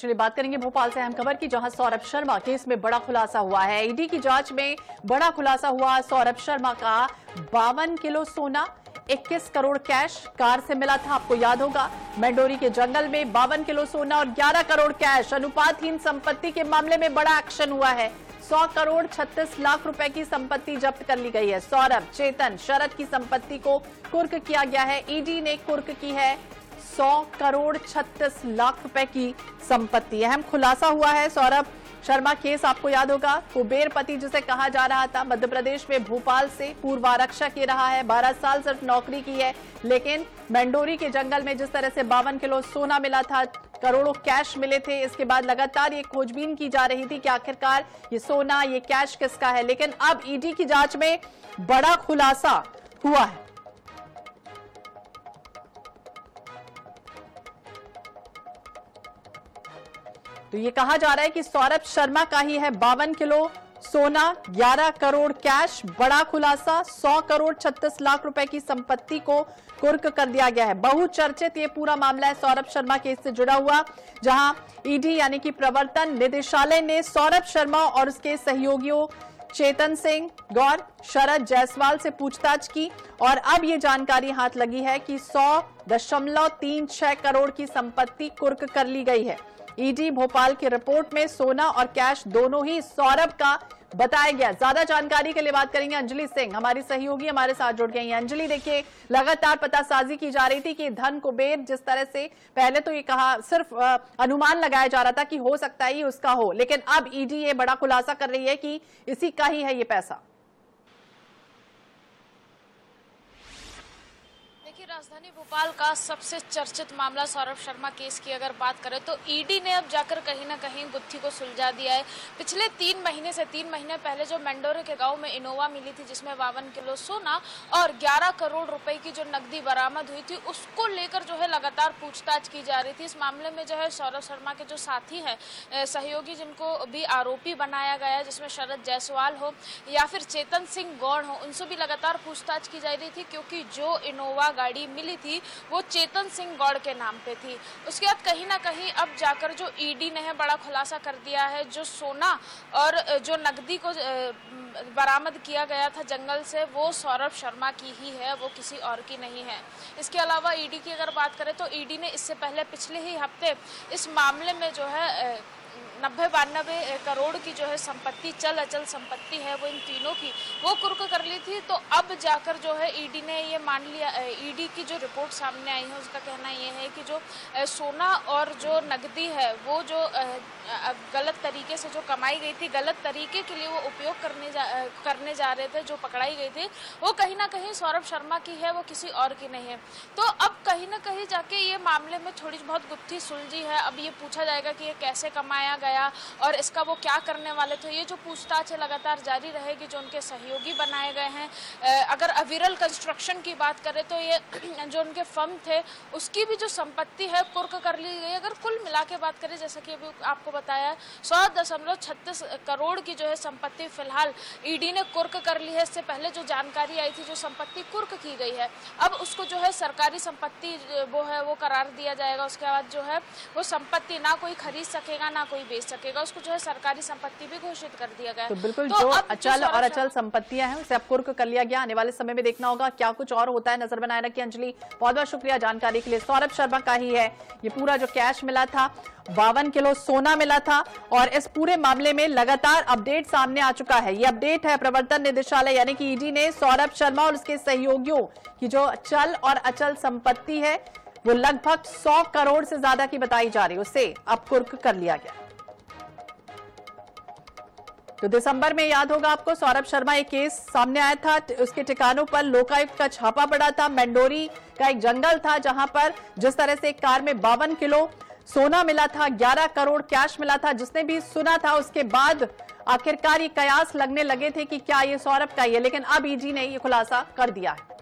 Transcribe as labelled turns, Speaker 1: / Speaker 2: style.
Speaker 1: चलिए बात करेंगे भोपाल से अहम खबर की, जहां सौरभ शर्मा केस में बड़ा खुलासा हुआ है। ईडी की जांच में बड़ा खुलासा हुआ। सौरभ शर्मा का 52 किलो सोना, 21 करोड़ कैश कार से मिला था। आपको याद होगा, मैंडोरी के जंगल में 52 किलो सोना और 11 करोड़ कैश। अनुपातहीन संपत्ति के मामले में बड़ा एक्शन हुआ है। 100 करोड़ 36 लाख रुपए की संपत्ति जब्त कर ली गई है। सौरभ, चेतन, शरद की संपत्ति को कुर्क किया गया है। ईडी ने कुर्क की है 100 करोड़ 36 लाख रुपए की संपत्ति। अहम खुलासा हुआ है। सौरभ शर्मा केस आपको याद होगा, कुबेरपति जिसे कहा जा रहा था, मध्य प्रदेश में भोपाल से पूर्व आरक्षक ये रहा है। 12 साल सिर्फ नौकरी की है, लेकिन मैंडोरी के जंगल में जिस तरह से 52 किलो सोना मिला था, करोड़ों कैश मिले थे, इसके बाद लगातार ये खोजबीन की जा रही थी कि आखिरकार ये सोना, ये कैश किसका है। लेकिन अब ईडी की जांच में बड़ा खुलासा हुआ है। तो ये कहा जा रहा है कि सौरभ शर्मा का ही है 52 किलो सोना, 11 करोड़ कैश। बड़ा खुलासा, 100 करोड़ 36 लाख रुपए की संपत्ति को कुर्क कर दिया गया है। बहुचर्चित ये पूरा मामला है सौरभ शर्मा केस से जुड़ा हुआ, जहां ईडी यानी कि प्रवर्तन निदेशालय ने सौरभ शर्मा और उसके सहयोगियों चेतन सिंह गौर, शरद जायसवाल से पूछताछ की और अब ये जानकारी हाथ लगी है कि 100.36 करोड़ की संपत्ति कुर्क कर ली गई है। ईडी भोपाल की रिपोर्ट में सोना और कैश दोनों ही सौरभ का बताया गया। ज्यादा जानकारी के लिए बात करेंगे अंजलि सिंह, हमारी सहयोगी हमारे साथ जुड़ गई हैं। अंजलि, देखिए लगातार पतासाजी की जा रही थी कि धन कुबेर, जिस तरह से पहले तो ये कहा, सिर्फ अनुमान लगाया जा रहा था कि हो सकता है ये उसका हो, लेकिन अब ईडी ये बड़ा खुलासा कर रही है कि इसी का ही है ये पैसा।
Speaker 2: राजधानी भोपाल का सबसे चर्चित मामला सौरभ शर्मा केस की अगर बात करें तो ईडी ने अब जाकर कहीं ना कहीं गुत्थी को सुलझा दिया है। पिछले 3 महीने पहले जो मैंडोरी के गांव में इनोवा मिली थी, जिसमें 52 किलो सोना और 11 करोड़ रुपए की जो नकदी बरामद हुई थी, उसको लेकर जो है लगातार पूछताछ की जा रही थी। इस मामले में जो है सौरभ शर्मा के जो साथी हैं, सहयोगी, जिनको भी आरोपी बनाया गया है, जिसमें शरद जायसवाल हो या फिर चेतन सिंह गौड़ हो, उनसे भी लगातार पूछताछ की जा रही थी, क्योंकि जो इनोवा गाड़ी मिली थी वो चेतन सिंह गौड़ के नाम पे थी। उसके बाद कहीं ना कहीं अब जाकर जो ईडी ने है बड़ा खुलासा कर दिया है, जो सोना और जो नकदी को बरामद किया गया था जंगल से, वो सौरभ शर्मा की ही है, वो किसी और की नहीं है। इसके अलावा ईडी की अगर बात करें तो ईडी ने इससे पहले पिछले ही हफ्ते इस मामले में जो है 90-92 करोड़ की जो है संपत्ति, चल अचल संपत्ति है वो इन तीनों की, वो कुर्क कर ली थी। तो अब जाकर जो है ईडी ने ये मान लिया, ईडी की जो रिपोर्ट सामने आई है उसका कहना ये है कि जो सोना और जो नकदी है वो जो गलत तरीके से जो कमाई गई थी, गलत तरीके के लिए वो उपयोग करने जा रहे थे, जो पकड़ाई गई थी, वो कहीं ना कहीं सौरभ शर्मा की है, वो किसी और की नहीं है। तो अब कहीं ना कहीं जाके ये मामले में थोड़ी बहुत गुत्थी सुलझी है। अब ये पूछा जाएगा कि ये कैसे कमाया गया और इसका वो क्या करने वाले थे। ये जो पूछताछ है लगातार जारी रहेगी। जो उनके सहयोगी बनाए गए हैं, अगर अविरल कंस्ट्रक्शन की बात करें तो ये जो उनके फर्म थे उसकी भी जो संपत्ति है कुर्क कर ली गई। अगर कुल मिला के बात करें, जैसा कि अभी आपको बताया, 100.36 करोड़ की जो है संपत्ति फिलहाल ईडी ने कुर्क कर ली है। इससे पहले जो जानकारी आई थी, जो संपत्ति कुर्क की गई है, अब उसको जो है सरकारी संपत्ति वो है वो करार दिया जाएगा। उसके बाद जो है वो संपत्ति ना कोई खरीद सकेगा ना कोई बेच सकेगा, उसको जो है सरकारी संपत्ति भी घोषित कर दिया गया।
Speaker 1: तो बिल्कुल जो अचल और अचल संपत्तियां हैं उसे अब कुर्क कर लिया गया। आने वाले समय में देखना होगा क्या कुछ और होता है। नजर बनाए रखिए। अंजलि, बहुत बहुत शुक्रिया जानकारी के लिए। सौरभ शर्मा का ही है ये पूरा जो कैश मिला था, 52 किलो सोना मिला था और इस पूरे मामले में लगातार अपडेट सामने आ चुका है। ये अपडेट है प्रवर्तन निदेशालय यानी कि ईडी ने सौरभ शर्मा और उसके सहयोगियों की जो चल और अचल संपत्ति है वो लगभग 100 करोड़ से ज्यादा की बताई जा रही है, उसे अब कुर्क कर लिया गया। तो दिसंबर में याद होगा आपको, सौरभ शर्मा एक केस सामने आया था, उसके ठिकानों पर लोकायुक्त का छापा पड़ा था। मैंडोरी का एक जंगल था जहां पर जिस तरह से एक कार में 52 किलो सोना मिला था, 11 करोड़ कैश मिला था। जिसने भी सुना था उसके बाद आखिरकार ये कयास लगने लगे थे कि क्या ये सौरभ का ही है, लेकिन अब ईडी ने ये खुलासा कर दिया है।